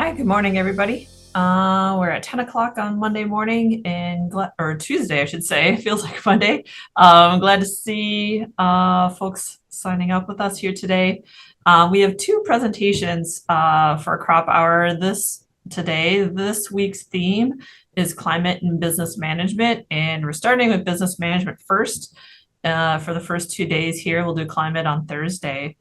Hi, good morning, everybody. We're at 10 o'clock on Monday morning or Tuesday, I should say. It feels like Monday. Glad to see folks signing up with us here today. We have two presentations for Crop Hour today. This week's theme is climate and business management, and we're starting with business management first. For the first 2 days here, we'll do climate on Thursday.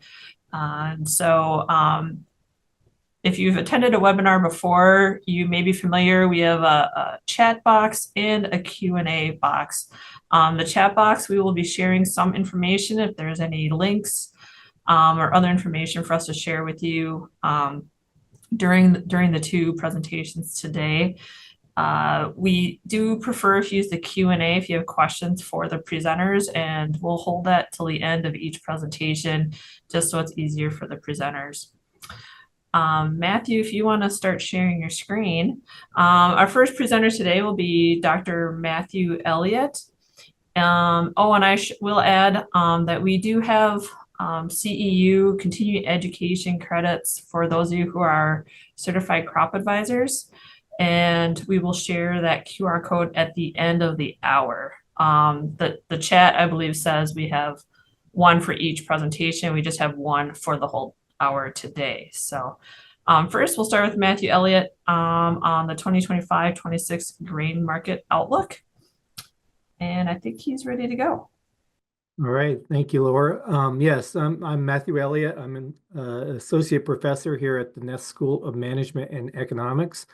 If you've attended a webinar before, you may be familiar. We have a chat box and a Q&A box. The chat box, we will be sharing some information if there's any links or other information for us to share with you during the two presentations today. We do prefer if you use the Q&A if you have questions for the presenters, and we'll hold that till the end of each presentation just so it's easier for the presenters. Matthew, if you want to start sharing your screen. Our first presenter today will be Dr. Matthew Elliott. And I will add that we do have CEU, continuing education credits for those of you who are certified crop advisors. And we will share that QR code at the end of the hour. The chat, I believe, says we have one for each presentation. We just have one for the whole hour today. So first, we'll start with Matthew Elliott on the 2025-26 grain market outlook. And I think he's ready to go. All right. Thank you, Laura. Yes, I'm Matthew Elliott. I'm an associate professor here at the Ness School of Management and Economics.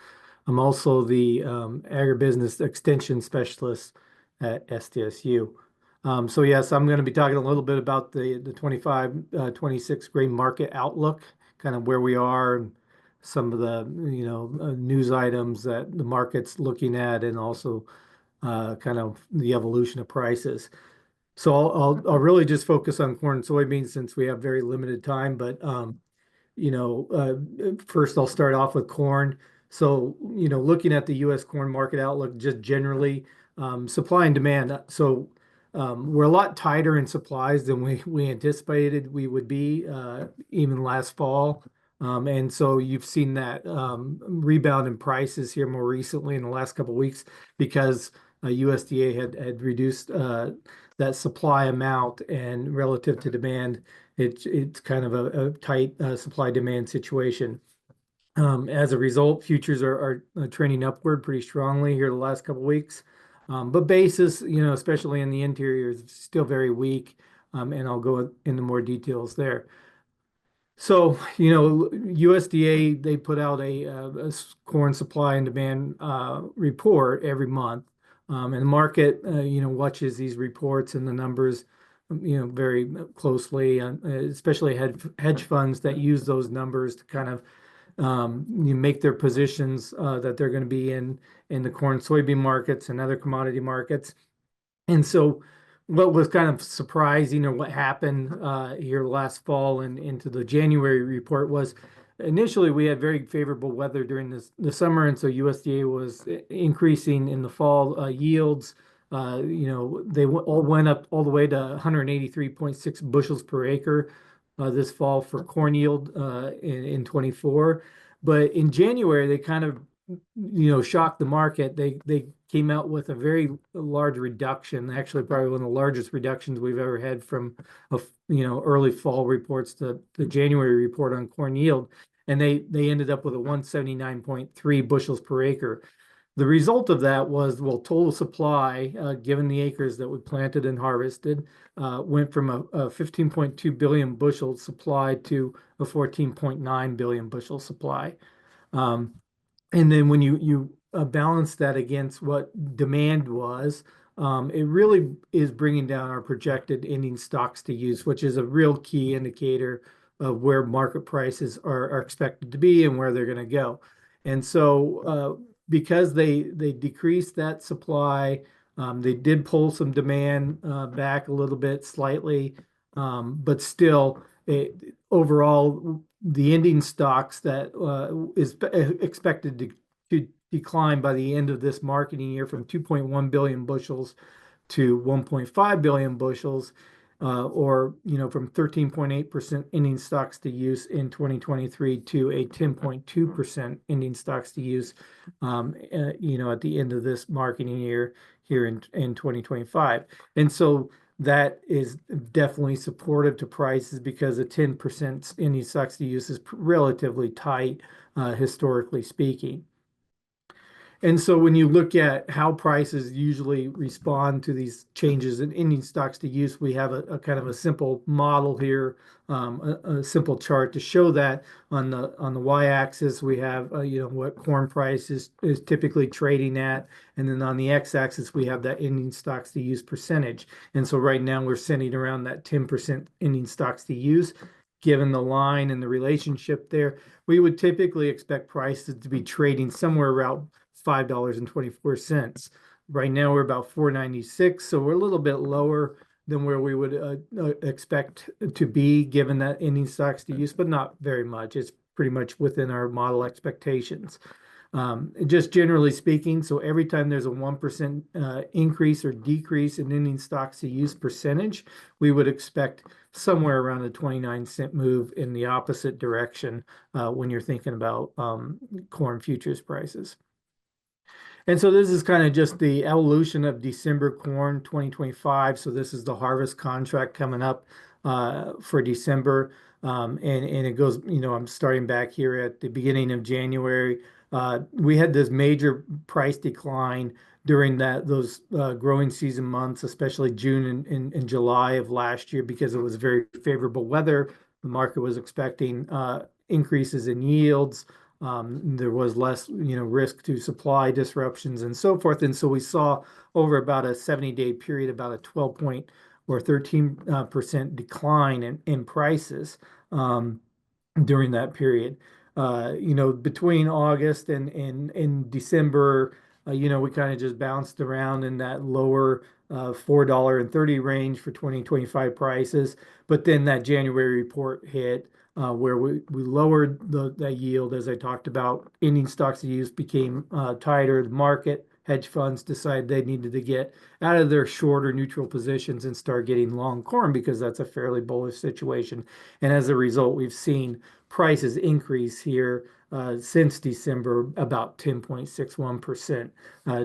I'm also the Agribusiness Extension Specialist at SDSU. So yes, I'm going to be talking a little bit about the 25-26 grain market outlook, kind of where we are and some of the news items that the market's looking at, and also kind of the evolution of prices. So I'll really just focus on corn and soybeans since we have very limited time. But first I'll start off with corn. So looking at the U.S. corn market outlook, just generally supply and demand. So we're a lot tighter in supplies than we anticipated we would be even last fall. And so you've seen that rebound in prices here more recently in the last couple of weeks because USDA had reduced that supply amount, and relative to demand, it's kind of a tight supply demand situation. As a result, futures are trending upward pretty strongly here the last couple of weeks. But basis, especially in the interior, is still very weak, and I'll go into more details there. So, USDA, they put out a corn supply and demand report every month. And the market, watches these reports and the numbers, very closely, especially hedge funds that use those numbers to kind of you make their positions that they're going to be in the corn soybean markets and other commodity markets. And so what was kind of surprising, or what happened here last fall and into the January report, was initially we had very favorable weather during the summer, and so USDA was increasing in the fall yields. They all went up all the way to 183.6 bushels per acre this fall for corn yield in 24. But in January, they kind of shocked the market. They came out with a very large reduction, actually probably one of the largest reductions we've ever had from early fall reports to the January report on corn yield, and they ended up with a 179.3 bushels per acre. The result of that was, total supply, given the acres that we planted and harvested, went from a 15.2 billion bushel supply to a 14.9 billion bushel supply. And then when you balance that against what demand was, it really is bringing down our projected ending stocks to use, which is a real key indicator of where market prices are expected to be and where they're going to go. And so because they decreased that supply, they did pull some demand back a little bit slightly, but still overall the ending stocks that is expected to decline by the end of this marketing year from 2.1 billion bushels to 1.5 billion bushels. or from 13.8% ending stocks to use in 2023 to a 10.2% ending stocks to use, at the end of this marketing year here in 2025. And so that is definitely supportive to prices because a 10% ending stocks to use is relatively tight, historically speaking. And so when you look at how prices usually respond to these changes in ending stocks to use, we have a kind of a simple model here, a simple chart to show that. On the y-axis we have what corn price is typically trading at, and then on the x-axis we have that ending stocks to use percentage. And so right now we're sitting around that 10% ending stocks to use. Given the line and the relationship there, we would typically expect prices to be trading somewhere around $5.24. Right now we're about $4.96, so we're a little bit lower than where we would expect to be given that ending stocks to use, but not very much. It's pretty much within our model expectations. Just generally speaking, so every time there's a 1% increase or decrease in ending stocks to use percentage, we would expect somewhere around a 29-cent move in the opposite direction when you're thinking about corn futures prices. And so this is kind of just the evolution of December corn 2025. So this is the harvest contract coming up for December. And it goes, I'm starting back here at the beginning of January. We had this major price decline during those growing season months, especially June and July of last year, because it was very favorable weather. The market was expecting increases in yields. There was less, risk to supply disruptions and so forth. And so we saw over about a 70-day period, about a 13% decline in prices during that period. Between August and December, we kind of just bounced around in that lower $4.30 range for 2025 prices. But then that January report hit where we lowered that yield, as I talked about. Ending stocks to use became tighter. The market, hedge funds decided they needed to get out of their shorter neutral positions and start getting long corn because that's a fairly bullish situation. And as a result, we've seen prices increase here since December about 10.61%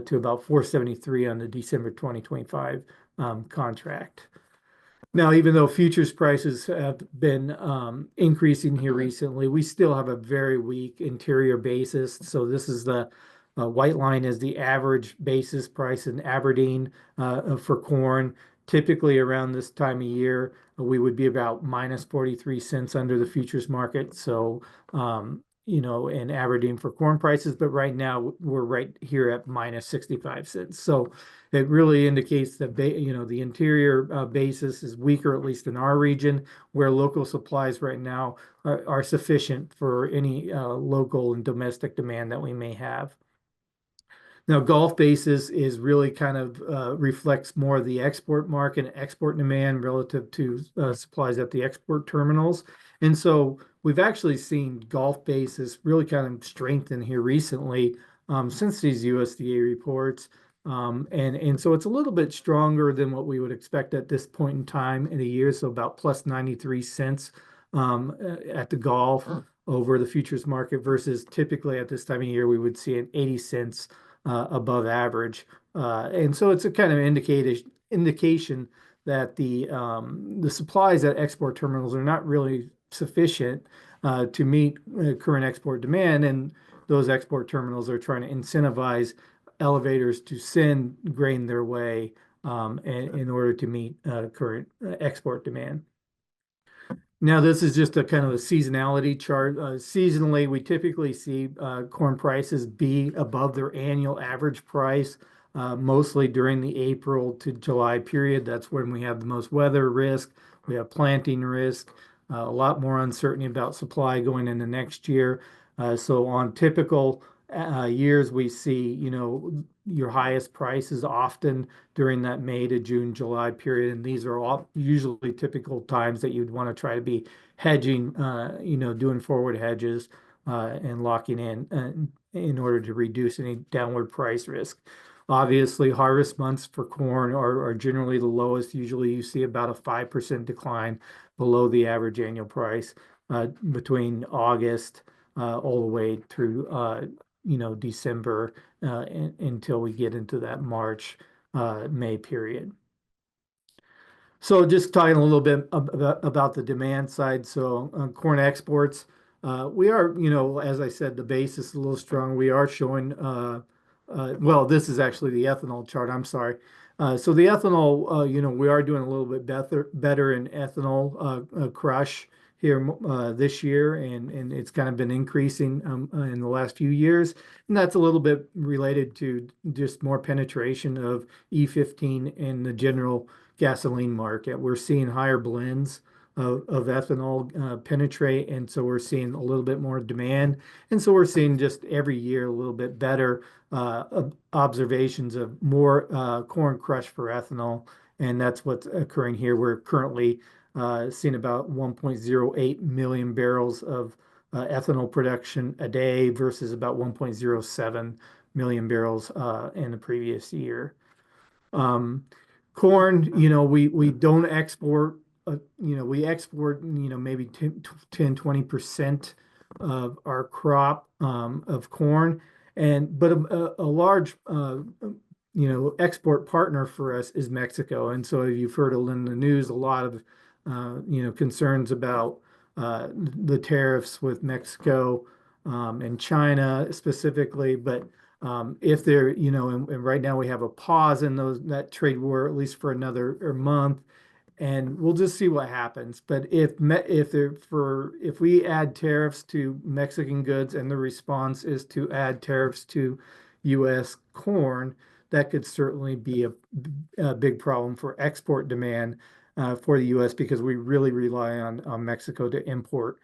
to about 473 on the December 2025 contract. Now, even though futures prices have been increasing here recently, we still have a very weak interior basis. So this is the white line is the average basis price in Aberdeen for corn. Typically around this time of year, we would be about minus 43 cents under the futures market. So, in Aberdeen for corn prices, but right now we're right here at minus 65 cents. So it really indicates that, the interior basis is weaker, at least in our region, where local supplies right now are sufficient for any local and domestic demand that we may have. Now, Gulf basis is really kind of reflects more of the export market and export demand relative to supplies at the export terminals. And so we've actually seen Gulf basis really kind of strengthen here recently since these USDA reports. And so it's a little bit stronger than what we would expect at this point in time in a year. So about plus 93 cents at the Gulf over the futures market versus typically at this time of year, we would see an 80 cents above average. And so it's a kind of indication that the supplies at export terminals are not really sufficient to meet current export demand. And those export terminals are trying to incentivize elevators to send grain their way in order to meet current export demand. Now, this is just a kind of a seasonality chart. Seasonally, we typically see corn prices be above their annual average price, mostly during the April to July period. That's when we have the most weather risk. We have planting risk, a lot more uncertainty about supply going into next year. So on typical years, we see, your highest prices often during that May to June, July period. And these are all usually typical times that you'd want to try to be hedging, doing forward hedges and locking in order to reduce any downward price risk. Obviously, harvest months for corn are generally the lowest. Usually you see about a 5% decline below the average annual price between August all the way through December until we get into that March May period. So just talking a little bit about the demand side. So corn exports, we are, as I said, the base is a little strong. We are showing, well, this is actually the ethanol chart. I'm sorry. So the ethanol, we are doing a little bit better in ethanol crush here this year, and it's kind of been increasing in the last few years. And that's a little bit related to just more penetration of E15 in the general gasoline market. We're seeing higher blends of ethanol penetrate, and so we're seeing a little bit more demand. And so we're seeing just every year a little bit better observations of more corn crush for ethanol, and that's what's occurring here. We're currently seeing about 1.08 million barrels of ethanol production a day versus about 1.07 million barrels in the previous year. Um, Corn, we don't export, we export, maybe 10, 20% of our crop of corn. But a large, export partner for us is Mexico. And so you've heard in the news a lot of, concerns about the tariffs with Mexico and China specifically. But if they're, and right now we have a pause in that trade war, at least for another month, and we'll just see what happens. But if we add tariffs to Mexican goods and the response is to add tariffs to U.S. corn, that could certainly be a big problem for export demand for the U.S. because we really rely on Mexico to import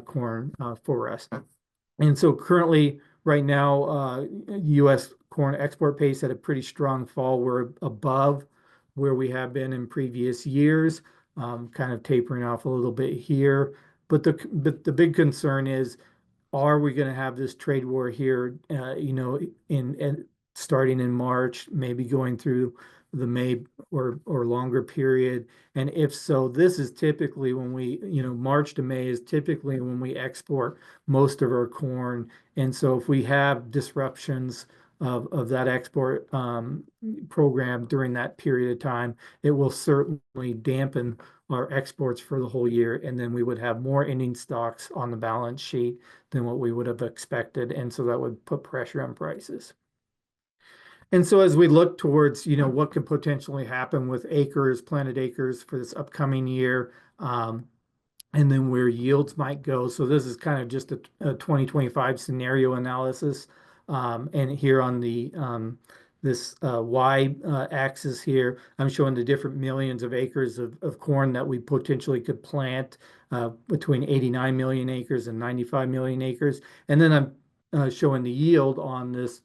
corn for us. And so currently, right now, U.S. corn export pace had a pretty strong fall. We're above where we have been in previous years, kind of tapering off a little bit here. But the big concern is, are we going to have this trade war here, in starting in March, maybe going through the May or longer period? And if so, this is typically when March to May is typically when we export most of our corn. And so if we have disruptions of that export program during that period of time, it will certainly dampen our exports for the whole year. And then we would have more ending stocks on the balance sheet than what we would have expected. And so that would put pressure on prices. And so as we look towards, what could potentially happen with planted acres for this upcoming year, and then where yields might go. So this is kind of just a 2025 scenario analysis. And here on this Y axis here, I'm showing the different millions of acres of corn that we potentially could plant between 89 million acres and 95 million acres. And then I'm showing the yield on this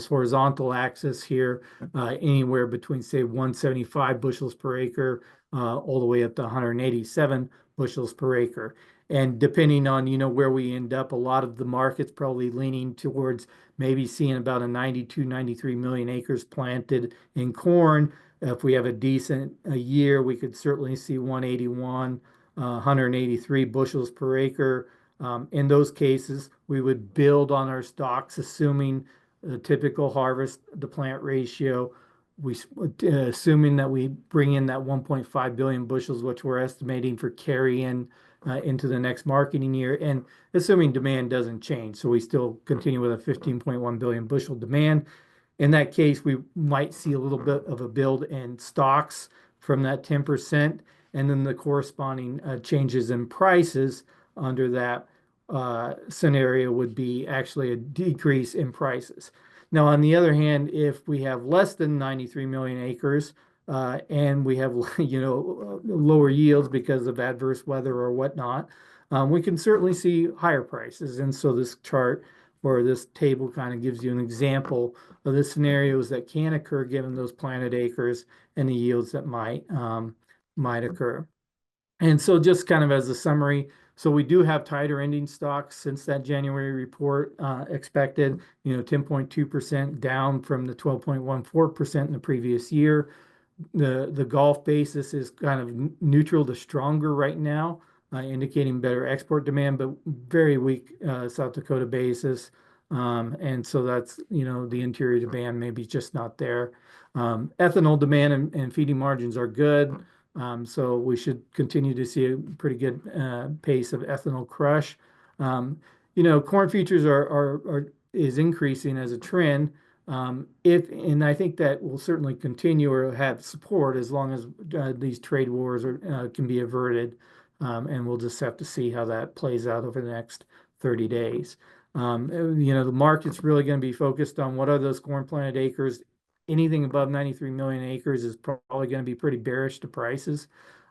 horizontal axis here, anywhere between, say, 175 bushels per acre all the way up to 187 bushels per acre. And depending on, where we end up, a lot of the market's probably leaning towards maybe seeing about a 92, 93 million acres planted in corn. If we have a decent year, we could certainly see 181, 183 bushels per acre. In those cases, we would build on our stocks, assuming the typical harvest to plant ratio. Assuming that we bring in that 1.5 billion bushels, which we're estimating for carry in into the next marketing year, and assuming demand doesn't change. So we still continue with a 15.1 billion bushel demand. In that case, we might see a little bit of a build in stocks from that 10%, and then the corresponding changes in prices under that scenario would be actually a decrease in prices. Now, on the other hand, if we have less than 93 million acres and we have, lower yields because of adverse weather or whatnot, we can certainly see higher prices. And so this chart or this table kind of gives you an example of the scenarios that can occur given those planted acres and the yields that might occur. And so just kind of as a summary, So we do have tighter ending stocks since that January report expected, 10.2% down from the 12.14% in the previous year. The Gulf basis is kind of neutral to stronger right now, indicating better export demand, but very weak South Dakota basis. And so that's, the interior demand maybe just not there. Ethanol demand and feeding margins are good. So we should continue to see a pretty good pace of ethanol crush. Corn futures is increasing as a trend. And I think that will certainly continue or have support as long as these trade wars can be averted. And we'll just have to see how that plays out over the next 30 days. The market's really going to be focused on what are those corn planted acres. Anything above 93 million acres is probably going to be pretty bearish to prices.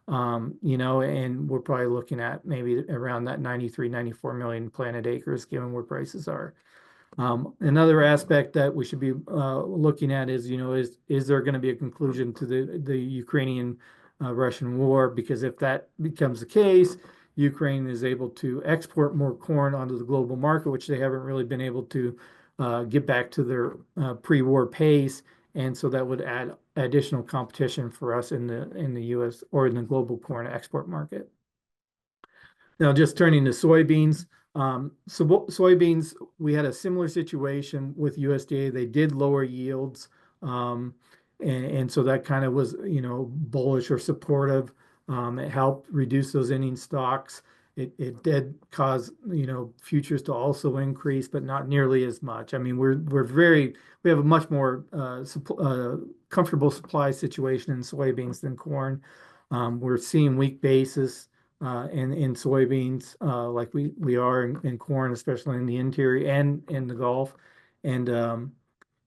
And we're probably looking at maybe around that 93, 94 million planted acres, given where prices are. Another aspect that we should be looking at is, is there going to be a conclusion to the Ukrainian Russian war? Because if that becomes the case, Ukraine is able to export more corn onto the global market, which they haven't really been able to get back to their pre-war pace. And so that would add additional competition for us in the U.S. or in the global corn export market. Now, just turning to soybeans. So soybeans, we had a similar situation with USDA. They did lower yields. And so that kind of was, bullish or supportive. It helped reduce those ending stocks. It did cause, futures to also increase, but not nearly as much. I mean, we have a much more comfortable supply situation in soybeans than corn. We're seeing weak basis in soybeans like we are in corn, especially in the interior and in the Gulf. And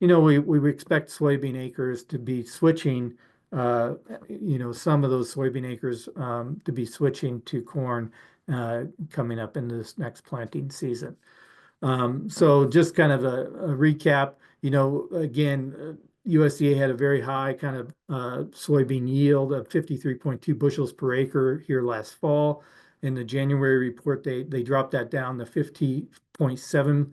we expect soybean acres to be switching, some of those soybean acres to be switching to corn coming up in this next planting season. So just kind of a recap, again, USDA had a very high kind of soybean yield of 53.2 bushels per acre here last fall. In the January report, they dropped that down to 50.7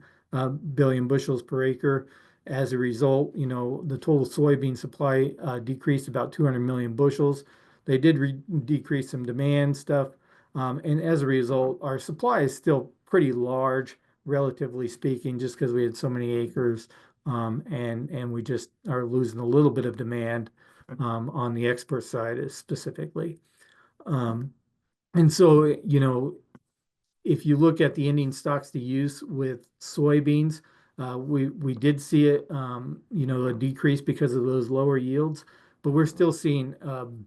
billion bushels per acre. As a result, the total soybean supply decreased about 200 million bushels. They did decrease some demand stuff. And as a result, our supply is still pretty large, relatively speaking, just because we had so many acres. And we just are losing a little bit of demand on the export side specifically. And so, if you look at the ending stocks to use with soybeans, we did see it, a decrease because of those lower yields, but we're still seeing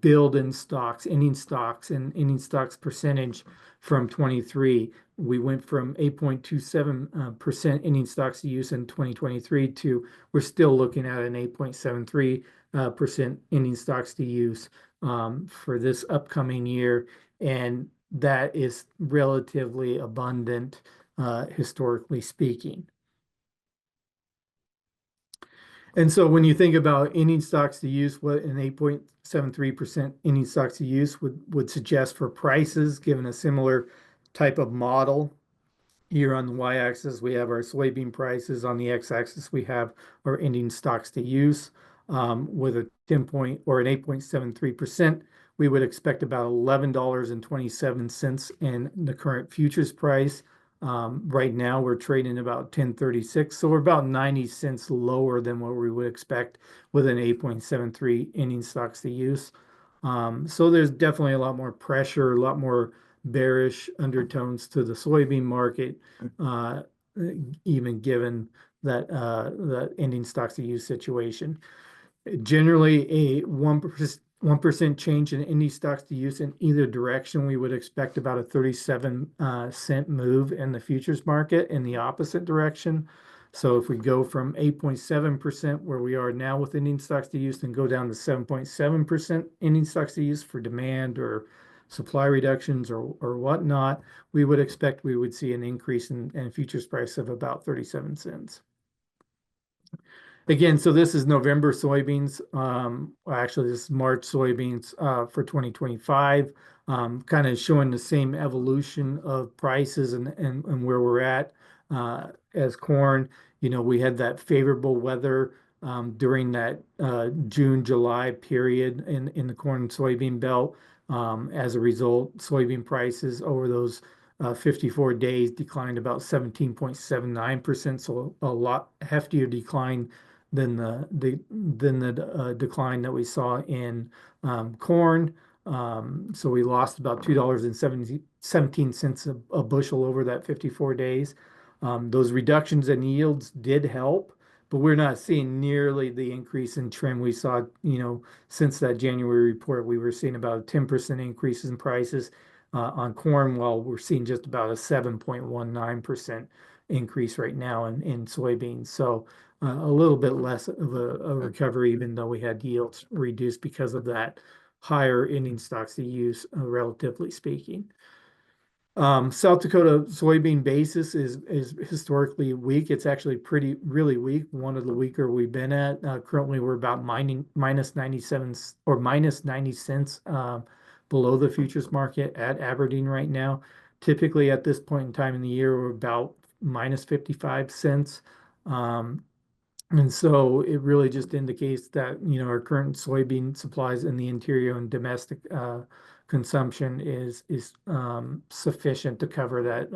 build in stocks, ending stocks, and ending stocks percentage from 23. We went from 8.27% ending stocks to use in 2023 to we're still looking at an 8.73% ending stocks to use for this upcoming year. And that is relatively abundant, historically speaking. And so when you think about ending stocks to use, what an 8.73% ending stocks to use would suggest for prices, given a similar type of model. Here on the y-axis, we have our soybean prices. On the x-axis, we have our ending stocks to use. With a 10 point or an 8.73%, we would expect about $11.27 in the current futures price. Right now, we're trading about 10.36, so we're about 90 cents lower than what we would expect with an 8.73 ending stocks to use. So there's definitely a lot more pressure, a lot more bearish undertones to the soybean market, even given that ending stocks to use situation. Generally, a 1% change in ending stocks to use in either direction, we would expect about a 37-cent move in the futures market in the opposite direction. So if we go from 8.7% where we are now with ending stocks to use and go down to 7.7% ending stocks to use for demand or supply reductions or whatnot, we would expect we would see an increase in futures price of about 37 cents. Again, so this is November soybeans. Well, actually, this is March soybeans for 2025. Kind of showing the same evolution of prices and where we're at as corn. You know, we had that favorable weather during that June, July period in the corn and soybean belt. As a result, soybean prices over those 54 days declined about 17.79%, so a lot heftier decline than the decline that we saw in corn. So we lost about $2.17 a bushel over that 54 days. Those reductions in yields did help, but we're not seeing nearly the increase in trend we saw, since that January report. We were seeing about a 10% increase in prices on corn, while we're seeing just about a 7.19% increase right now in soybeans. So a little bit less of a recovery, even though we had yields reduced because of that higher ending stocks to use, relatively speaking. South Dakota soybean basis is historically weak. It's actually really weak. One of the weaker we've been at. Currently, we're about minus 97 or minus 90 cents below the futures market at Aberdeen right now. Typically, at this point in time in the year, we're about minus 55 cents. And so it really just indicates that, our current soybean supplies in the interior and domestic consumption is sufficient to cover that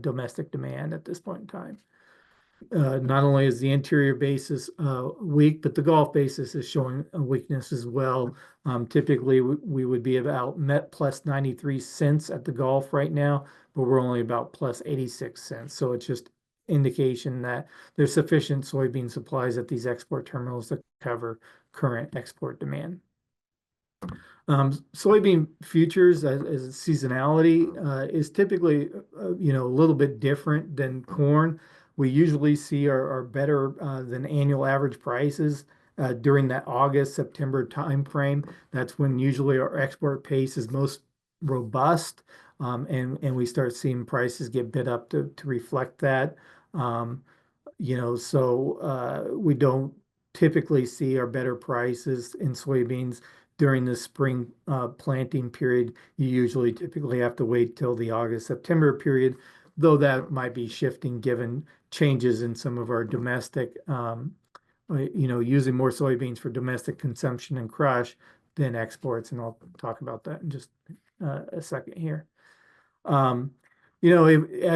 domestic demand at this point in time. Not only is the interior basis weak, but the Gulf basis is showing a weakness as well. Typically, we would be about net plus 93 cents at the Gulf right now, but we're only about plus 86 cents. So it's just indication that there's sufficient soybean supplies at these export terminals to cover current export demand. Soybean futures as seasonality is typically, a little bit different than corn. We usually see our better than annual average prices during that August, September timeframe. That's when usually our export pace is most robust, and we start seeing prices get bid up to reflect that. So we don't typically see our better prices in soybeans during the spring planting period. You usually typically have to wait till the August, September period, though that might be shifting given changes in some of our domestic, using more soybeans for domestic consumption and crush than exports. And I'll talk about that in just a second here. As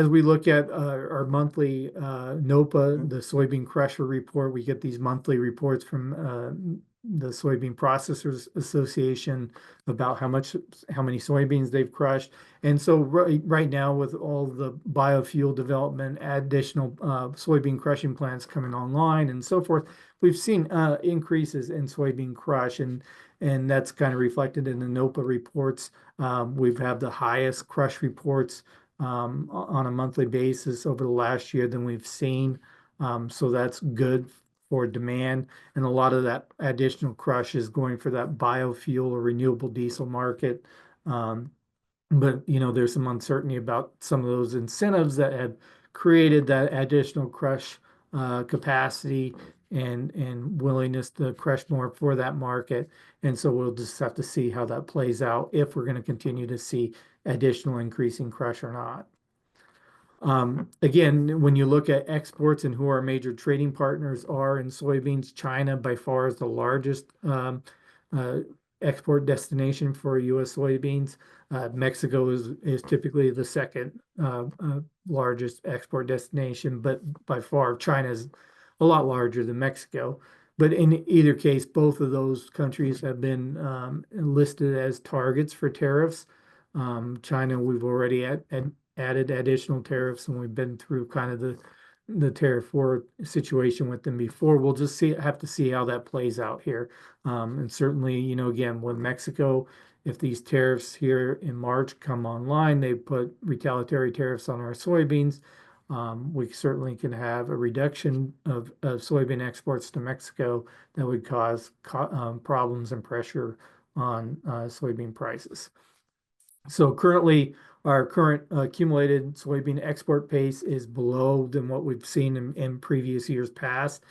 we look at our monthly NOPA, the soybean crusher report, we get these monthly reports from the Soybean Processors Association about how many soybeans they've crushed. And so right now, with all the biofuel development, additional soybean crushing plants coming online and so forth, we've seen increases in soybean crush, and that's kind of reflected in the NOPA reports. We've had the highest crush reports on a monthly basis over the last year than we've seen. So that's good for demand. And a lot of that additional crush is going for that biofuel or renewable diesel market. But there's some uncertainty about some of those incentives that have created that additional crush capacity and willingness to crush more for that market. And so we'll just have to see how that plays out, if we're going to continue to see additional increase in crush or not. Again, when you look at exports and who our major trading partners are in soybeans, China by far is the largest export destination for U.S. soybeans. Mexico is typically the second largest export destination, but by far China is a lot larger than Mexico. But in either case, both of those countries have been listed as targets for tariffs. China, we've already added additional tariffs, and we've been through kind of the tariff war situation with them before. We'll just have to see how that plays out here. And certainly, again, with Mexico, if these tariffs here in March come online, they put retaliatory tariffs on our soybeans. We certainly can have a reduction of soybean exports to Mexico that would cause problems and pressure on soybean prices. So currently, our current accumulated soybean export pace is below than what we've seen in previous years past.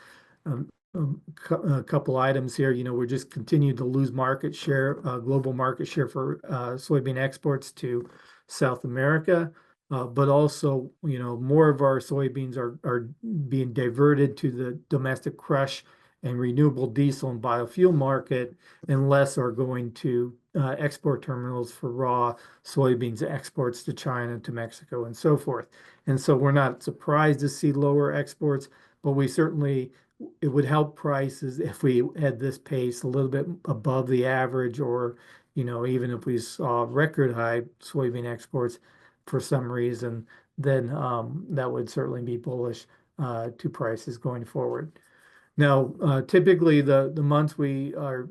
A couple items here. We're just continued to lose market share, global market share for soybean exports to South America. But also, more of our soybeans are being diverted to the domestic crush and renewable diesel and biofuel market, and less are going to export terminals for raw soybeans exports to China, to Mexico, and so forth. And so we're not surprised to see lower exports, but we certainly it would help prices if we had this pace a little bit above the average, or even if we saw record high soybean exports for some reason, then that would certainly be bullish to prices going forward. Now, typically the months we are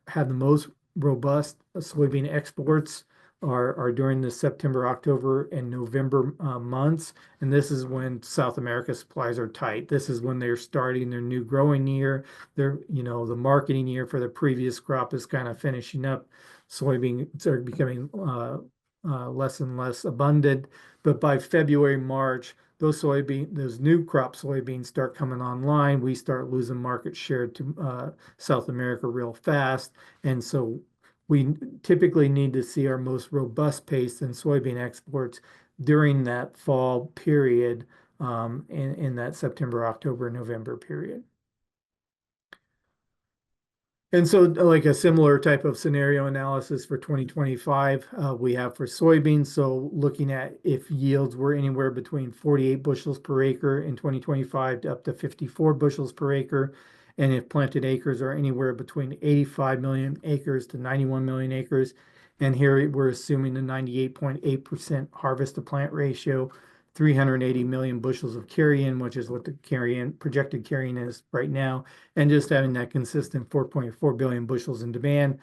have the most robust soybean exports are during the September, October, and November months, and this is when South America supplies are tight. This is when they're starting their new growing year. The marketing year for the previous crop is kind of finishing up. Soybeans are becoming less and less abundant, but by February, March, those new crop soybeans start coming online. We start losing market share to South America real fast. And so we typically need to see our most robust pace in soybean exports during that fall period, in that September, October, November period. And so, like a similar type of scenario analysis for 2025, we have for soybeans. So, looking at if yields were anywhere between 48 bushels per acre in 2025 to up to 54 bushels per acre, and if planted acres are anywhere between 85 million acres to 91 million acres, and here we're assuming a 98.8% harvest to plant ratio, 380 million bushels of carry-in, which is what the projected carry-in is right now, and just having that consistent 4.4 billion bushels in demand.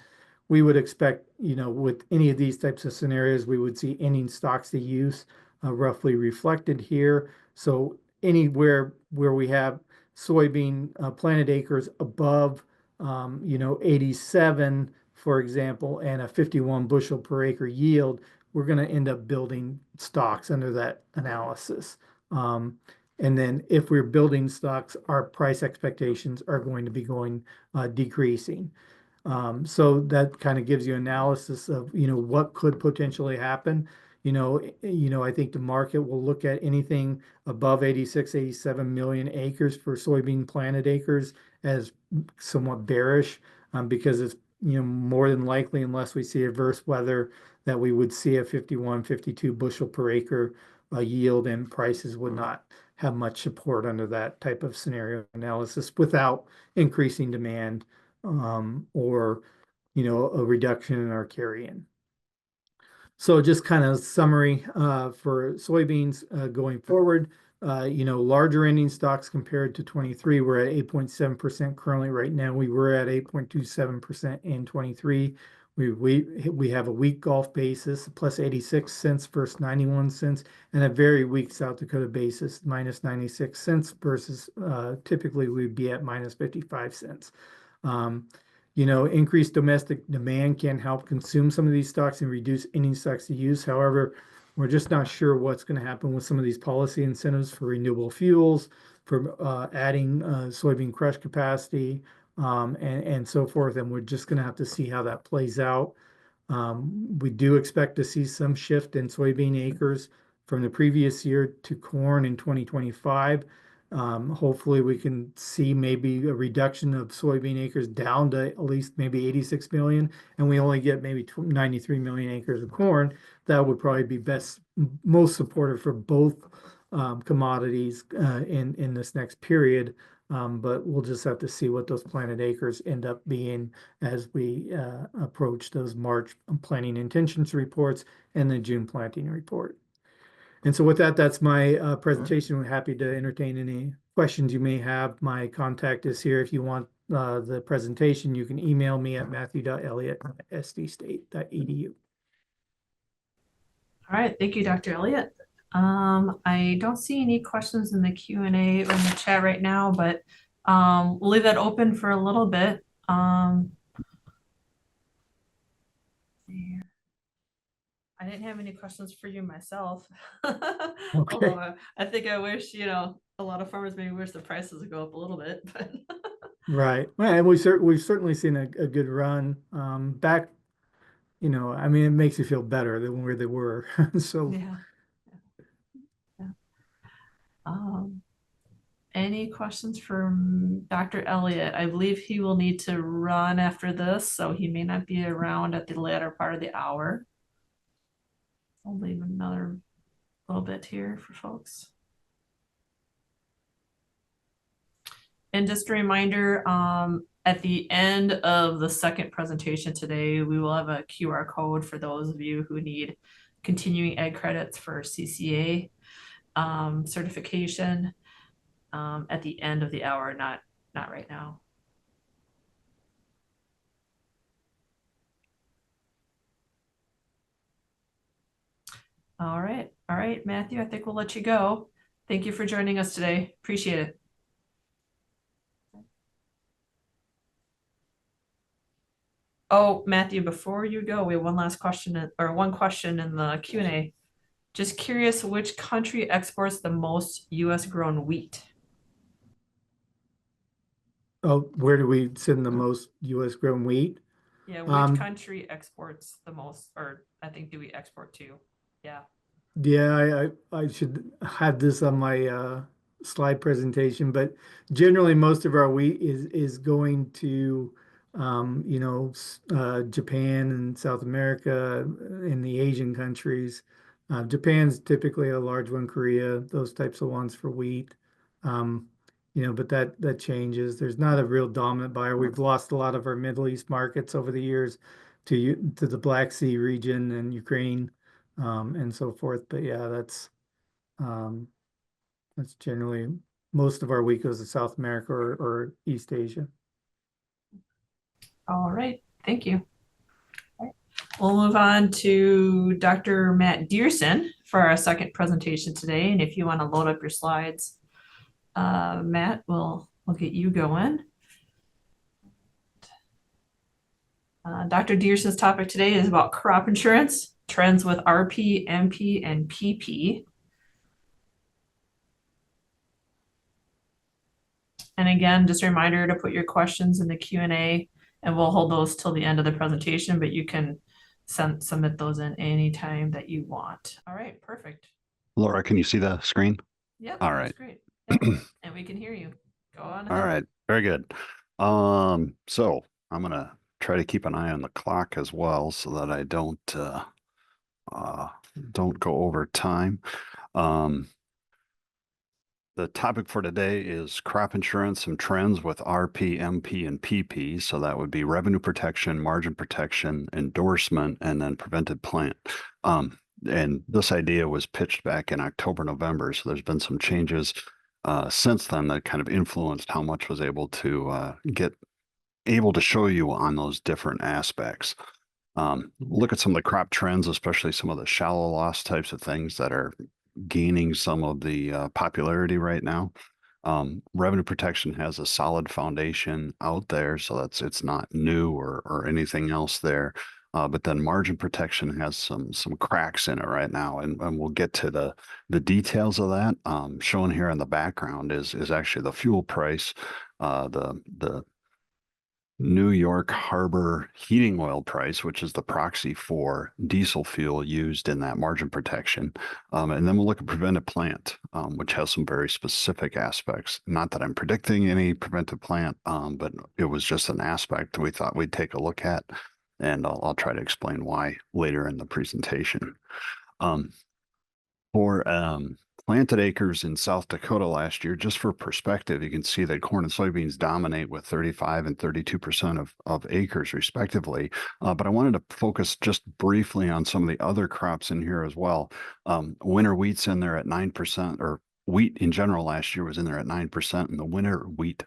We would expect, with any of these types of scenarios, we would see ending stocks to use roughly reflected here. So anywhere where we have soybean planted acres above, 87, for example, and a 51 bushel per acre yield, we're going to end up building stocks under that analysis. And then if we're building stocks, our price expectations are going to be decreasing. So that kind of gives you analysis of, what could potentially happen. I think the market will look at anything above 86, 87 million acres for soybean planted acres as somewhat bearish, because it's, more than likely, unless we see adverse weather, that we would see a 51, 52 bushel per acre yield, and prices would not have much support under that type of scenario analysis without increasing demand, or a reduction in our carry-in. So just kind of summary for soybeans going forward. Larger ending stocks compared to 23, we're at 8.7% currently right now. We were at 8.27% in 23. We have a weak Gulf basis, plus 86 cents versus 91 cents, and a very weak South Dakota basis, minus 96 cents versus typically we'd be at minus 55 cents. Increased domestic demand can help consume some of these stocks and reduce ending stocks to use. However, we're just not sure what's going to happen with some of these policy incentives for renewable fuels, for adding soybean crush capacity, and so forth. And we're just going to have to see how that plays out. We do expect to see some shift in soybean acres from the previous year to corn in 2025. Hopefully we can see maybe a reduction of soybean acres down to at least maybe 86 million, and we only get maybe 93 million acres of corn. That would probably be most supportive for both commodities in this next period. But we'll just have to see what those planted acres end up being as we approach those March planting intentions reports and the June planting report. And so with that, that's my presentation. We're happy to entertain any questions you may have. My contact is here. If you want the presentation, you can email me at matthew.elliott@sdstate.edu. All right, thank you, Dr. Elliott. I don't see any questions in the Q&A or in the chat right now, but we'll leave that open for a little bit. I didn't have any questions for you myself. Okay. Although I think I wish, a lot of farmers maybe wish the prices would go up a little bit, but Right. Well, and we've certainly seen a good run. Back, I mean, it makes you feel better than where they were. So, yeah. Yeah. Um, any questions from Dr. Elliott? I believe he will need to run after this, so he may not be around at the latter part of the hour. I'll leave another little bit here for folks. And just a reminder, at the end of the second presentation today, we will have a QR code for those of you who need continuing ed credits for CCA certification at the end of the hour, not right now. All right, Matthew, I think we'll let you go. Thank you for joining us today. Appreciate it. Oh, Matthew, before you go, we have one last question or one question in the Q&A. Just curious, which country exports the most US grown wheat? oh, where do we send the most U.S. grown wheat? Yeah, which Um, country exports the most, or I think do we export to? Yeah. Yeah, I should have this on my slide presentation, but generally most of our wheat is going to Japan and South America and the Asian countries. Japan's typically a large one, Korea, those types of ones for wheat. Um, but that changes. There's not a real dominant buyer. We've lost a lot of our Middle East markets over the years to the Black Sea region and Ukraine and so forth. But yeah, um, that's generally most of our week goes to South America or East Asia. All right. Thank you. We'll move on to Dr. Matt Diersen for our second presentation today. And if you want to load up your slides, Matt, we'll get you going. Dr. Diersen's topic today is about crop insurance, trends with RP, MP, and PP. And again, just a reminder to put your questions in the Q&A, and we'll hold those till the end of the presentation, but you can submit those in any time that you want. All right, perfect. Laura, can you see the screen? Yep, All that's right. great. Yep. And we can hear you. Go on All ahead. right, very good. So I'm gonna try to keep an eye on the clock as well so that I don't go over time. The topic for today is crop insurance, some trends with RP, MP, and PP. So that would be revenue protection, margin protection, endorsement, and then prevented plant. And this idea was pitched back in October, November. So there's been some changes since then that kind of influenced how much was able to show you on those different aspects. Look at some of the crop trends, especially some of the shallow loss types of things that are gaining some of the popularity right now. Revenue protection has a solid foundation out there, so it's not new or anything else there. But then margin protection has some cracks in it right now, and we'll get to the details of that. Shown here in the background is actually the fuel price, the New York Harbor heating oil price, which is the proxy for diesel fuel used in that margin protection. And then we'll look at preventive plant, which has some very specific aspects. Not that I'm predicting any preventive plant, but it was just an aspect we thought we'd take a look at. And I'll try to explain why later in the presentation. For planted acres in South Dakota last year, just for perspective, you can see that corn and soybeans dominate with 35 and 32% of acres respectively. But I wanted to focus just briefly on some of the other crops in here as well. Winter wheat's in there at 9%, or wheat in general last year was in there at 9%, and the winter wheat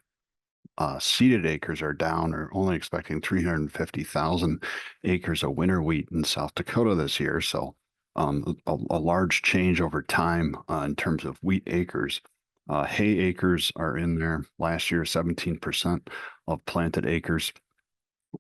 seeded acres are down, or only expecting 350,000 acres of winter wheat in South Dakota this year. So a large change over time in terms of wheat acres. Hay acres are in there last year, 17% of planted acres,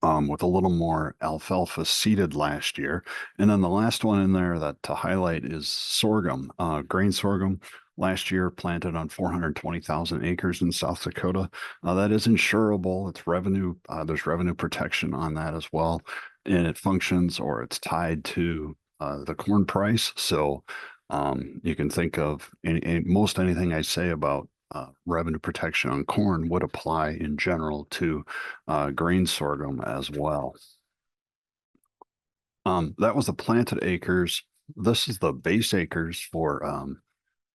with a little more alfalfa seeded last year. And then the last one in there that to highlight is sorghum, grain sorghum. last year planted on 420,000 acres in South Dakota. That is insurable. It's revenue. There's revenue protection on that as well. And it functions, or it's tied to the corn price. So you can think of most anything I say about revenue protection on corn would apply in general to grain sorghum as well. That was the planted acres. This is the base acres for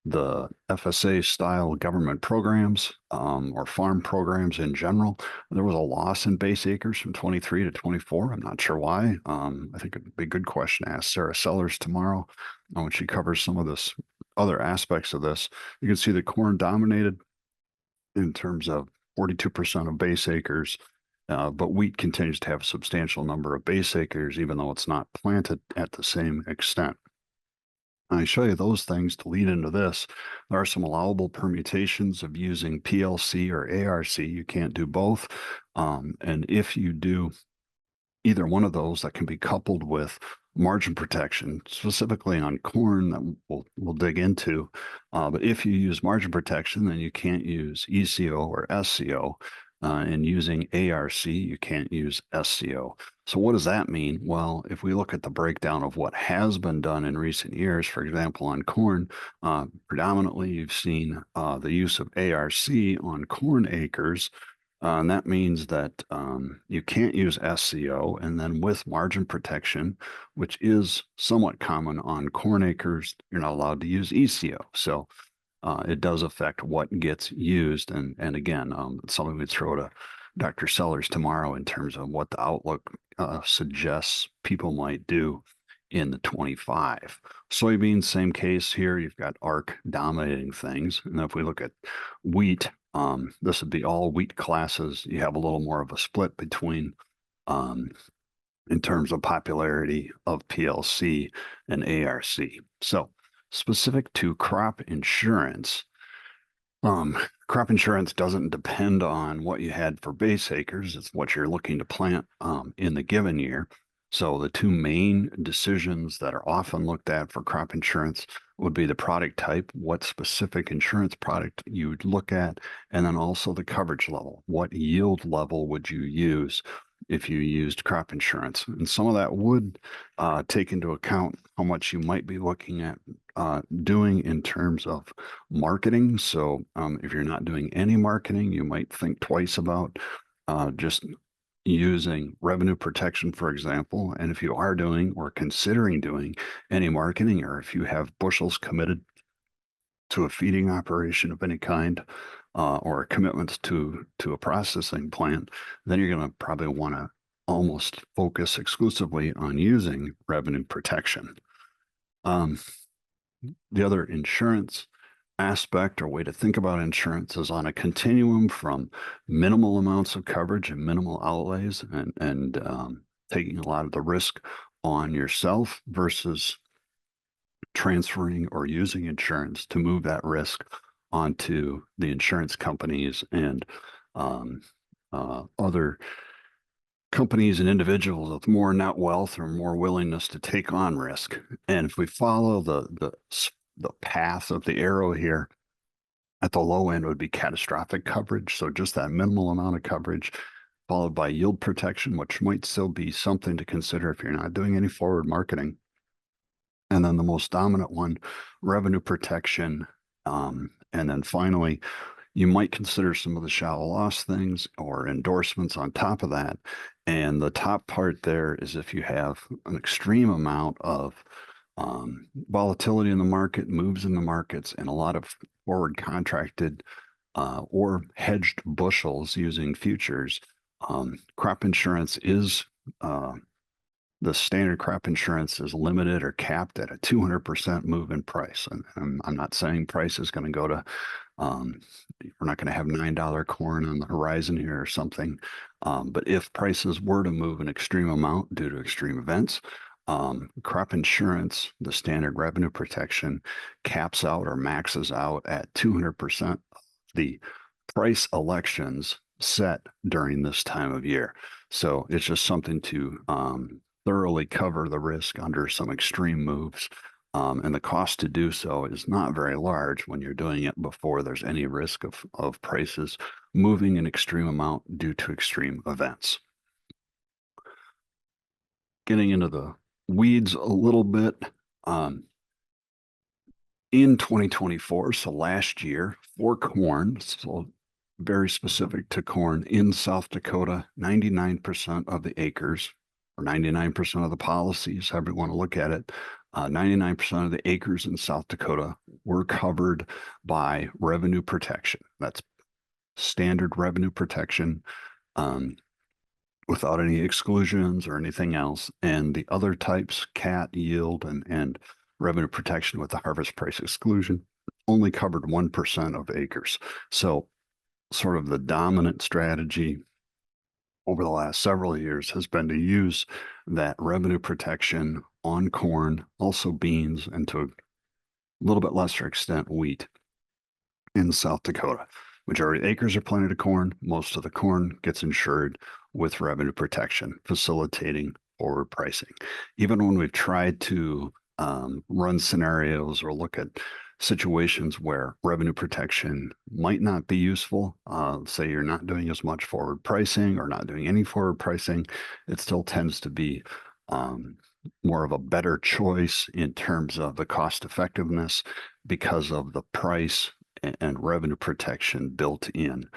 the FSA style government programs or farm programs in general. There was a loss in base acres from 23 to 24. I'm not sure why. I think it'd be a good question to ask Sarah Sellers tomorrow when she covers some of this other aspects of this. You can see the corn dominated in terms of 42% of base acres. But wheat continues to have a substantial number of base acres, even though it's not planted at the same extent. I show you those things to lead into this. There are some allowable permutations of using PLC or ARC. You can't do both. And if you do either one of those, that can be coupled with margin protection, specifically on corn that we'll dig into. But if you use margin protection, then you can't use ECO or SCO. And using ARC, you can't use SCO. So what does that mean? Well, if we look at the breakdown of what has been done in recent years, for example, on corn, predominantly you've seen the use of ARC on corn acres. And that means that you can't use SCO, and then with margin protection, which is somewhat common on corn acres, you're not allowed to use ECO. So it does affect what gets used. And again, it's something we throw to Dr. Sellers tomorrow in terms of what the outlook suggests people might do in the 25. Soybeans, same case here. You've got ARC dominating things. And if we look at wheat, this would be all wheat classes. You have a little more of a split between in terms of popularity of PLC and ARC. So specific to crop insurance, crop insurance doesn't depend on what you had for base acres. It's what you're looking to plant in the given year. So the two main decisions that are often looked at for crop insurance would be the product type, what specific insurance product you'd look at, and then also the coverage level. What yield level would you use if you used crop insurance? And some of that would take into account how much you might be looking at doing in terms of marketing. So if you're not doing any marketing, you might think twice about just using revenue protection, for example. And if you are doing or considering doing any marketing, or if you have bushels committed to a feeding operation of any kind, or commitments to a processing plant, then you're going to probably want to almost focus exclusively on using revenue protection. The other insurance aspect or way to think about insurance is on a continuum from minimal amounts of coverage and minimal outlays and taking a lot of the risk on yourself versus transferring or using insurance to move that risk onto the insurance companies and other companies and individuals with more net wealth or more willingness to take on risk. And if we follow the path of the arrow here, at the low end would be catastrophic coverage. So just that minimal amount of coverage, followed by yield protection, which might still be something to consider if you're not doing any forward marketing. And then the most dominant one, revenue protection. And then finally, you might consider some of the shallow loss things or endorsements on top of that. And the top part there is if you have an extreme amount of volatility in the market, moves in the markets, and a lot of forward contracted or hedged bushels using futures. Crop insurance is the standard crop insurance is limited or capped at a 200% move in price. And I'm not saying price is going to go to, we're not going to have $9 corn on the horizon here or something. But if prices were to move an extreme amount due to extreme events, crop insurance, the standard revenue protection, caps out or maxes out at 200% of the price elections set during this time of year. So it's just something to thoroughly cover the risk under some extreme moves And the cost to do so is not very large when you're doing it before there's any risk of prices moving an extreme amount due to extreme events. Getting into the weeds a little bit, in 2024, so last year, for corn, so very specific to corn in South Dakota, 99% of the acres, or 99% of the policies, however you want to look at it, 99% of the acres in South Dakota were covered by revenue protection. That's standard revenue protection, without any exclusions or anything else. And the other types, CAT, yield, and revenue protection with the harvest price exclusion, only covered 1% of acres. So sort of the dominant strategy over the last several years has been to use that revenue protection on corn, also beans, and to a little bit lesser extent, wheat in South Dakota. Majority of acres are planted to corn. Most of the corn gets insured with revenue protection, facilitating forward pricing. Even when we've tried to run scenarios or look at situations where revenue protection might not be useful, say you're not doing as much forward pricing or not doing any forward pricing, it still tends to be more of a better choice in terms of the cost effectiveness because of the price and revenue protection built in.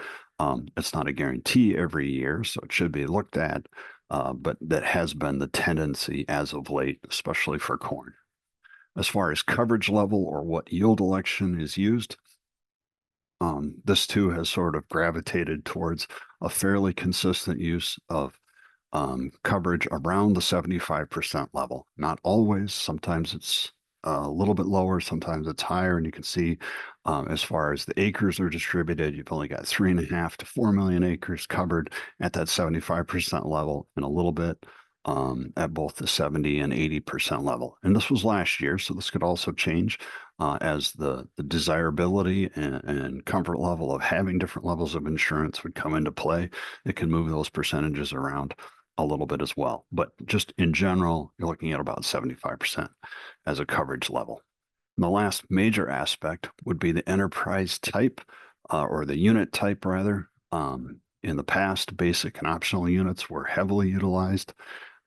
It's not a guarantee every year, so it should be looked at, but that has been the tendency as of late, especially for corn. As far as coverage level or what yield election is used, this too has sort of gravitated towards a fairly consistent use of coverage around the 75% level. Not always, sometimes it's a little bit lower, sometimes it's higher, and you can see as far as the acres are distributed, you've only got 3.5 to 4 million acres covered at that 75% level, and a little bit at both the 70 and 80% level. And this was last year, so this could also change as the desirability and comfort level of having different levels of insurance would come into play. It can move those percentages around a little bit as well. But just in general, you're looking at about 75% as a coverage level. And the last major aspect would be the enterprise type, or the unit type rather. In the past, basic and optional units were heavily utilized.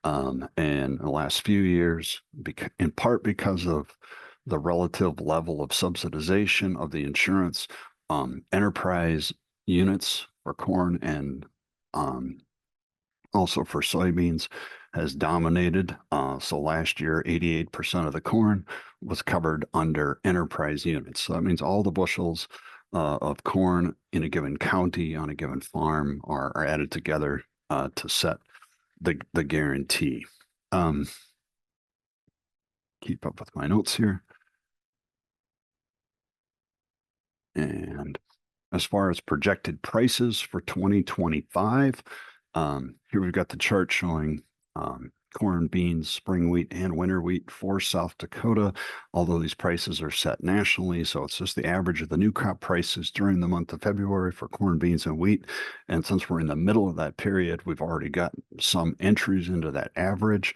And in the last few years, in part because of the relative level of subsidization of the insurance, enterprise units for corn and also for soybeans has dominated. So last year, 88% of the corn was covered under enterprise units. So that means all the bushels of corn in a given county on a given farm are added together to set the guarantee. Keep up with my notes here. And as far as projected prices for 2025, here we've got the chart showing corn, beans, spring wheat, and winter wheat for South Dakota, although these prices are set nationally. So it's just the average of the new crop prices during the month of February for corn, beans, and wheat. And since we're in the middle of that period, we've already got some entries into that average.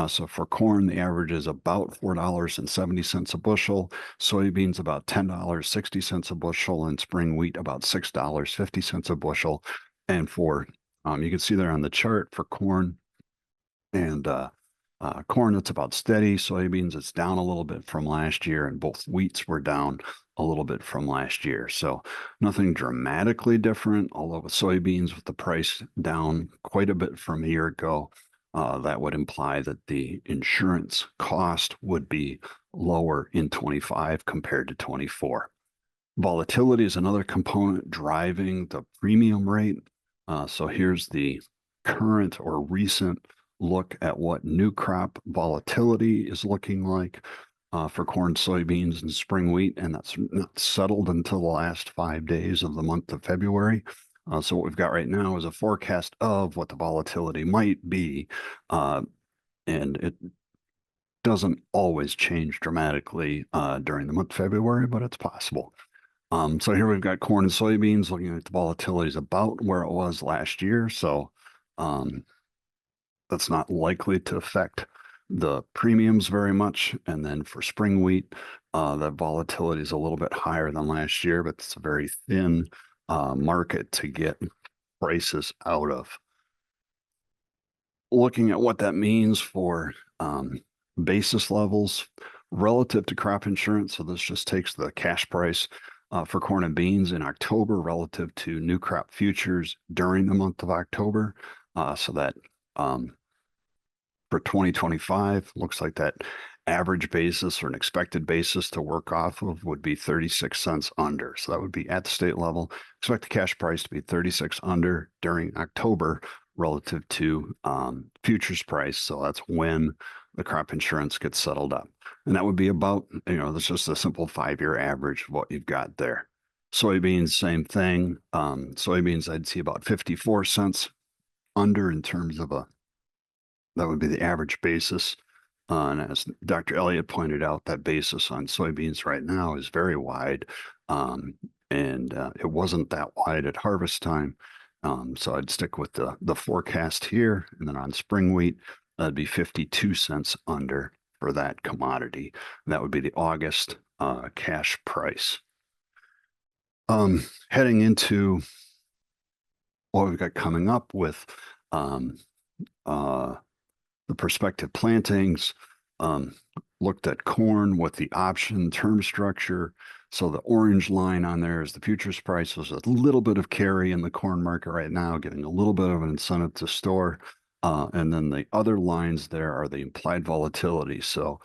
So for corn, the average is about $4.70 a bushel, soybeans about $10.60 a bushel, and spring wheat about $6.50 a bushel. And for, you can see there on the chart for corn and corn, it's about steady. Soybeans, it's down a little bit from last year, and both wheats were down a little bit from last year. So nothing dramatically different, although with soybeans, with the price down quite a bit from a year ago, that would imply that the insurance cost would be lower in 25 compared to 24. Volatility is another component driving the premium rate. So here's the current or recent look at what new crop volatility is looking like for corn, soybeans, and spring wheat, and that's not settled until the last 5 days of the month of February. So what we've got right now is a forecast of what the volatility might be, and it doesn't always change dramatically during the month of February, but it's possible. So here we've got corn and soybeans looking at the volatilities about where it was last year. So that's not likely to affect the premiums very much. And then for spring wheat, the volatility is a little bit higher than last year, but it's a very thin market to get prices out of. Looking at what that means for basis levels relative to crop insurance. So this just takes the cash price for corn and beans in October relative to new crop futures during the month of October. So that for 2025, looks like that average basis or an expected basis to work off of would be 36 cents under. So that would be at the state level. Expect the cash price to be 36 under during October relative to futures price. So that's when the crop insurance gets settled up. And that would be about, that's just a simple 5-year average of what you've got there. Soybeans, same thing. Soybeans, I'd see about 54 cents under in terms of that would be the average basis. And as Dr. Elliott pointed out, that basis on soybeans right now is very wide. It wasn't that wide at harvest time. So I'd stick with the forecast here. And then on spring wheat, that'd be 52 cents under for that commodity. And that would be the August cash price. Heading into what we've got coming up with the prospective plantings, looked at corn with the option term structure. So the orange line on there is the futures price. There's a little bit of carry in the corn market right now, getting a little bit of an incentive to store. And then the other lines there are the implied volatility. So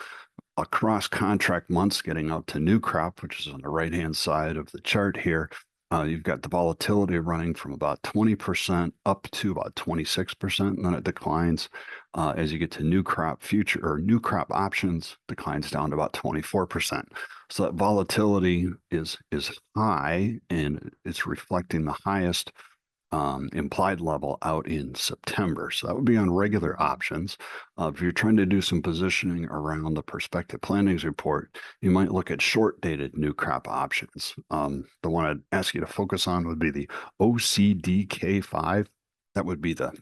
across contract months getting out to new crop, which is on the right-hand side of the chart here, you've got the volatility running from about 20% up to about 26%, and then it declines as you get to new crop future or new crop options, declines down to about 24%. So that volatility is high, and it's reflecting the highest implied level out in September. So that would be on regular options. If you're trying to do some positioning around the prospective plantings report, you might look at short dated new crop options. The one I'd ask you to focus on would be the OCDK5. That would be the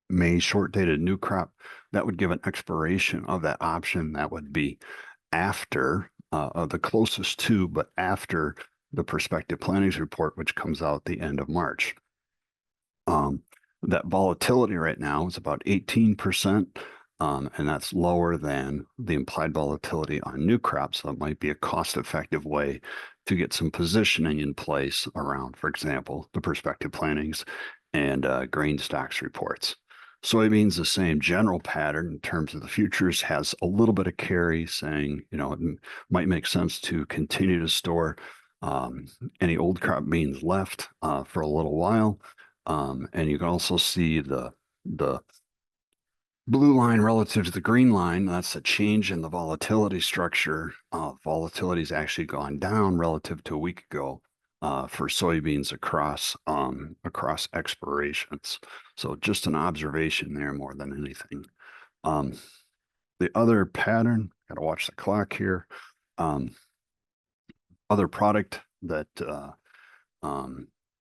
May short dated new crop. That would give an expiration of that option. That would be after the closest to, but after the prospective plantings report, which comes out the end of March. That volatility right now is about 18%, and that's lower than the implied volatility on new crops. So it might be a cost-effective way to get some positioning in place around, for example, the prospective plantings and grain stocks reports. Soybeans, the same general pattern in terms of the futures, has a little bit of carry, saying, it might make sense to continue to store any old crop beans left for a little while. And you can also see the blue line relative to the green line. That's a change in the volatility structure. Volatility has actually gone down relative to a week ago for soybeans across expirations. So just an observation there more than anything. The other pattern, got to watch the clock here. Other product that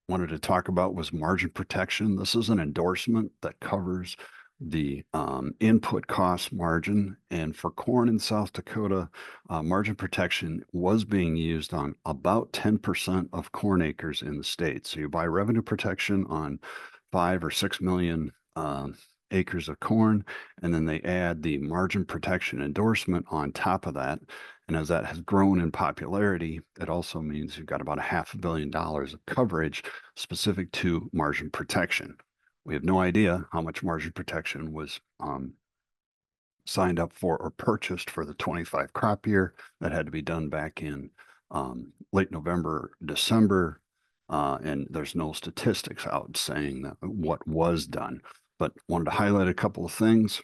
wanted to talk about was margin protection. This is an endorsement that covers the input cost margin. And for corn in South Dakota, margin protection was being used on about 10% of corn acres in the state. So you buy revenue protection on 5 or 6 million acres of corn, and then they add the margin protection endorsement on top of that. And as that has grown in popularity, it also means you've got about $500 million of coverage specific to margin protection. We have no idea how much margin protection was signed up for or purchased for the 25 crop year. That had to be done back in late November, December, and there's no statistics out saying that what was done. But wanted to highlight a couple of things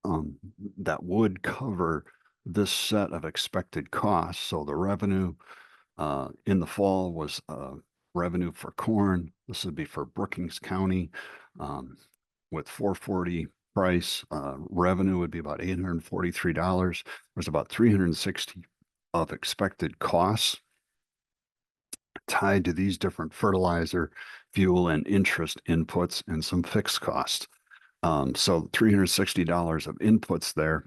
that would cover this set of expected costs. So the revenue in the fall was revenue for corn. This would be for Brookings County with 440 price. Revenue would be about $843. There's about 360 of expected costs tied to these different fertilizer, fuel, and interest inputs, and some fixed costs. So $360 of inputs there.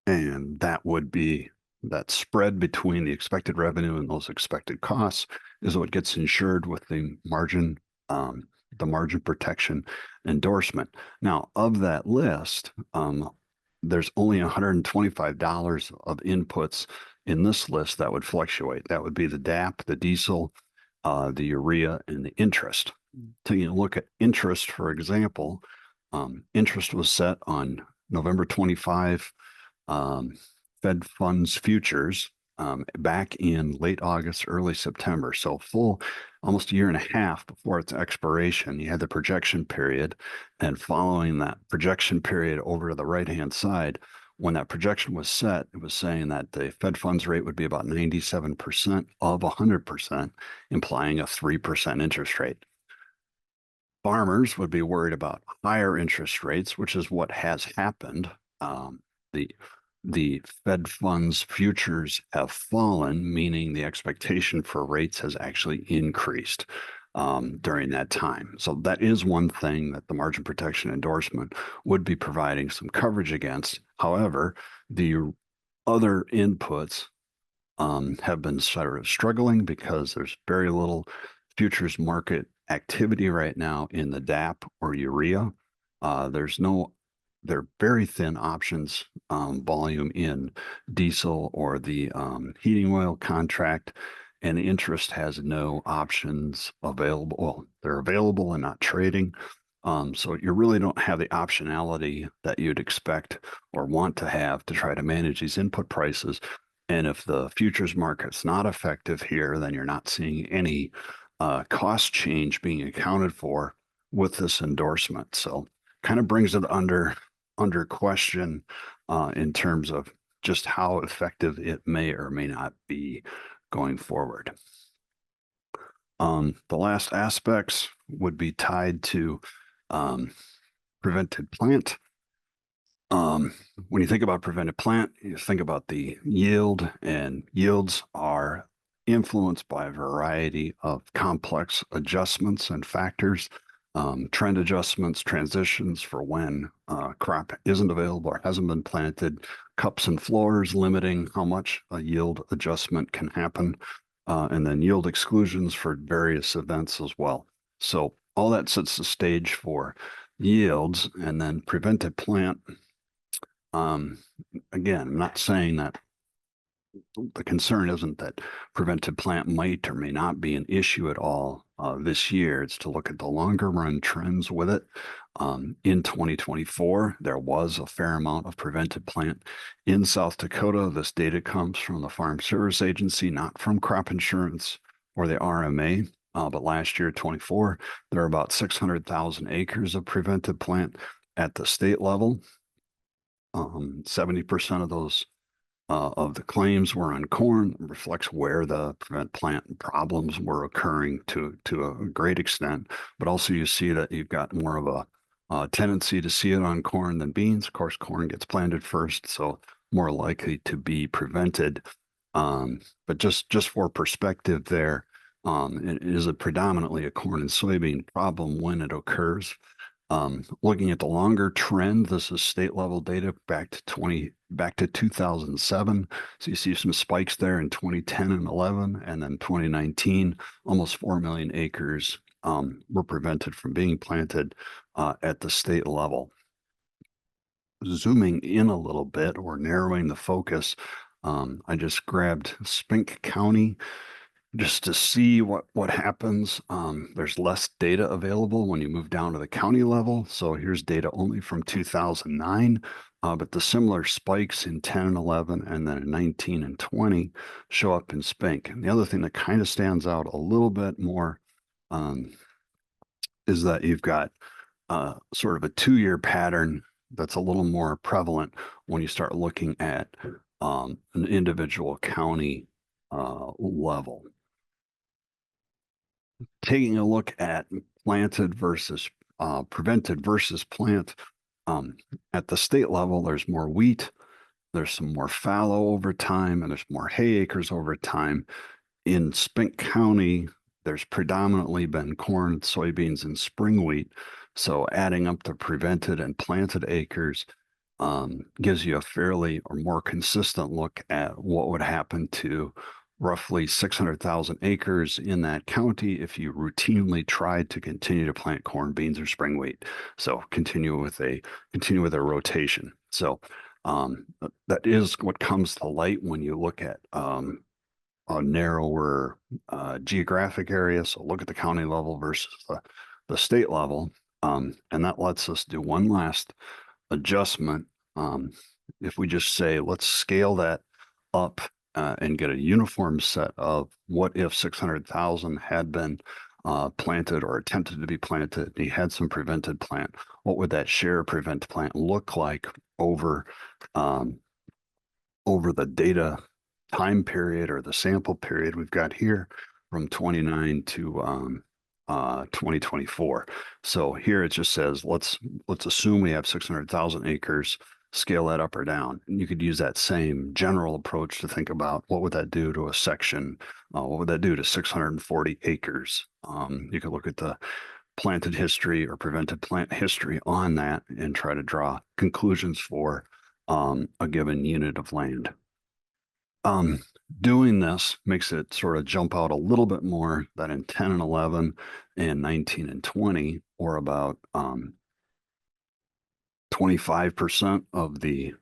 And that would be that spread between the expected revenue and those expected costs is what gets insured with the margin protection endorsement. Now, of that list, there's only $125 of inputs in this list that would fluctuate. That would be the DAP, the diesel, the urea, and the interest. Taking a look at interest, for example, interest was set on November 25, Fed funds futures back in late August, early September. So full, almost a year and a half before its expiration, you had the projection period. And following that projection period over to the right-hand side, when that projection was set, it was saying that the Fed funds rate would be about 97% of 100%, implying a 3% interest rate. Farmers would be worried about higher interest rates, which is what has happened. The Fed funds futures have fallen, meaning the expectation for rates has actually increased during that time. So that is one thing that the margin protection endorsement would be providing some coverage against. However, the other inputs have been sort of struggling because there's very little futures market activity right now in the DAP or urea. They're very thin options volume in diesel or the heating oil contract, and the interest has no options available. Well, they're available and not trading. So you really don't have the optionality that you'd expect or want to have to try to manage these input prices. And if the futures market's not effective here, then you're not seeing any cost change being accounted for with this endorsement. So kind of brings it under question in terms of just how effective it may or may not be going forward. The last aspects would be tied to prevented plant. When you think about prevented plant, you think about the yield, and yields are influenced by a variety of complex adjustments and factors, trend adjustments, transitions for when crop isn't available or hasn't been planted, cups and floors limiting how much a yield adjustment can happen, and then yield exclusions for various events as well. So all that sets the stage for yields. And then prevented plant, again, I'm not saying that the concern isn't that prevented plant might or may not be an issue at all this year. It's to look at the longer run trends with it. In 2024, there was a fair amount of prevented plant in South Dakota. This data comes from the Farm Service Agency, not from crop insurance or the RMA. But last year, 24, there are about 600,000 acres of prevented plant at the state level. 70% of those of the claims were on corn. It reflects where the prevent plant problems were occurring to a great extent. But also you see that you've got more of a tendency to see it on corn than beans. Of course, corn gets planted first, so more likely to be prevented. But just for perspective there, it is predominantly a corn and soybean problem when it occurs. Looking at the longer trend, this is state level data back to 2007. So you see some spikes there in 2010 and 11, and then 2019, almost 4 million acres were prevented from being planted at the state level. Zooming in a little bit or narrowing the focus, I just grabbed Spink County just to see what happens. There's less data available when you move down to the county level. So here's data only from 2009, but the similar spikes in 10 and 11 and then in 19 and 20 show up in Spink. And the other thing that kind of stands out a little bit more is that you've got sort of a 2-year pattern that's a little more prevalent when you start looking at an individual county level. Taking a look at planted versus prevented versus plant, at the state level, there's more wheat, there's some more fallow over time, and there's more hay acres over time. In Spink County, there's predominantly been corn, soybeans, and spring wheat. So adding up the prevented and planted acres gives you a fairly or more consistent look at what would happen to roughly 600,000 acres in that county if you routinely tried to continue to plant corn, beans, or spring wheat. So continue with a rotation. So that is what comes to light when you look at a narrower geographic area. So look at the county level versus the state level. And that lets us do one last adjustment. If we just say, let's scale that up and get a uniform set of what if 600,000 had been planted or attempted to be planted, and you had some prevented plant, what would that share of prevented plant look like over the data time period or the sample period we've got here from 29 to 2024. So here it just says, let's assume we have 600,000 acres, scale that up or down. And you could use that same general approach to think about what would that do to a section? What would that do to 640 acres? You could look at the planted history or prevented plant history on that and try to draw conclusions for a given unit of land. Doing this makes it sort of jump out a little bit more that in 10 and 11 and 19 and 20, or about 25% of the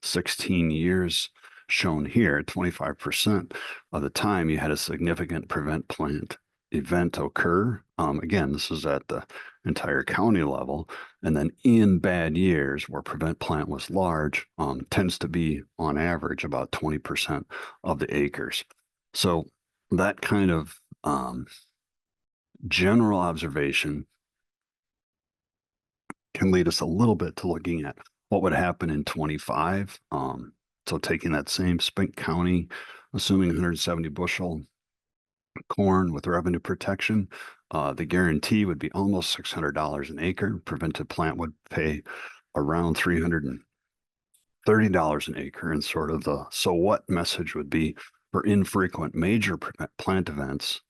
16 years shown here, 25% of the time you had a significant prevent plant event occur. Again, this is at the entire county level. And then in bad years where prevent plant was large, tends to be on average about 20% of the acres. So that kind of general observation can lead us a little bit to looking at what would happen in 25. So taking that same Spink County, assuming 170 bushel corn with revenue protection, the guarantee would be almost $600 an acre. Prevented plant would pay around $330 an acre, and sort of the so what message would be for infrequent major plant events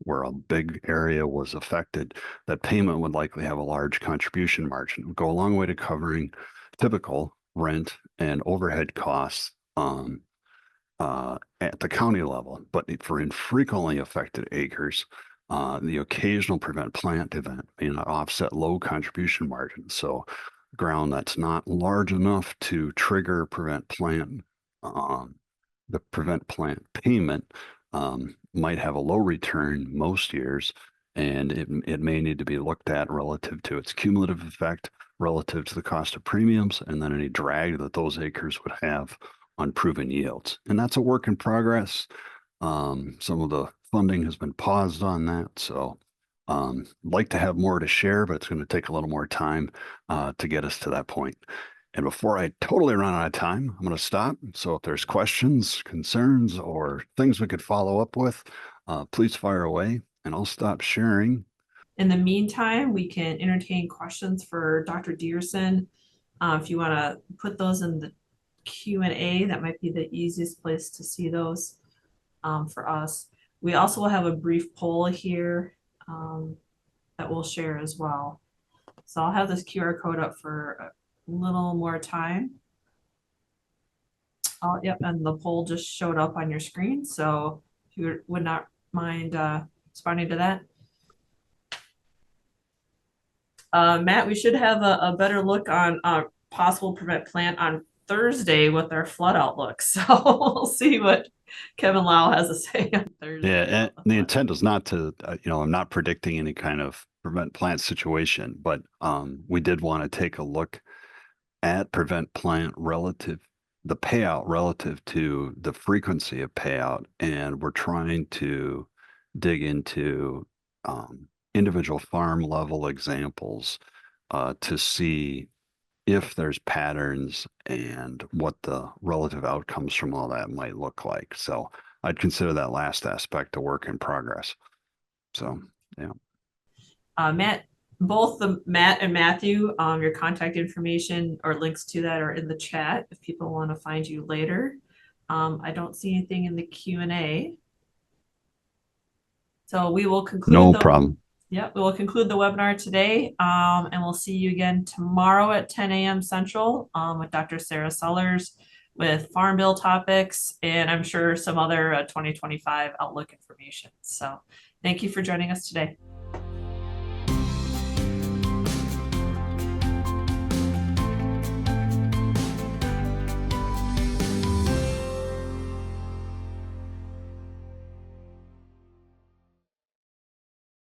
where a big area was affected, that payment would likely have a large contribution margin. It would go a long way to covering typical rent and overhead costs at the county level. But for infrequently affected acres, the occasional prevent plant event may not offset low contribution margins. So ground that's not large enough to trigger prevent plant, the prevent plant payment might have a low return most years, and it may need to be looked at relative to its cumulative effect, relative to the cost of premiums, and then any drag that those acres would have on proven yields. And that's a work in progress. Some of the funding has been paused on that. So I'd like to have more to share, but it's going to take a little more time to get us to that point. And before I totally run out of time, I'm going to stop. So if there's questions, concerns, or things we could follow up with, please fire away and I'll stop sharing. In the meantime, we can entertain questions for Dr. Diersen. If you want to put those in the Q&A, that might be the easiest place to see those for us. We also will have a brief poll here that we'll share as well. So I'll have this QR code up for a little more time. Oh, yep, and the poll just showed up on your screen. So if you would not mind responding to that. Matt, we should have a better look on possible prevent plant on Thursday with our flood outlook. So we'll see what Kevin Lau has to say on Thursday. Yeah, and the intent is not to, I'm not predicting any kind of prevent plant situation, but we did want to take a look at prevent plant relative, the payout relative to the frequency of payout. And we're trying to dig into individual farm level examples to see if there's patterns and what the relative outcomes from all that might look like. So I'd consider that last aspect a work in progress. So, yeah. Matt, both Matt and Matthew, your contact information or links to that are in the chat if people want to find you later. I don't see anything in the Q&A. So we will conclude. No problem. Yeah, we will conclude the webinar today, and we'll see you again tomorrow at 10 a.m. Central with Dr. Sarah Sellers with Farm Bill topics, and I'm sure some other 2025 Outlook information. So thank you for joining us today.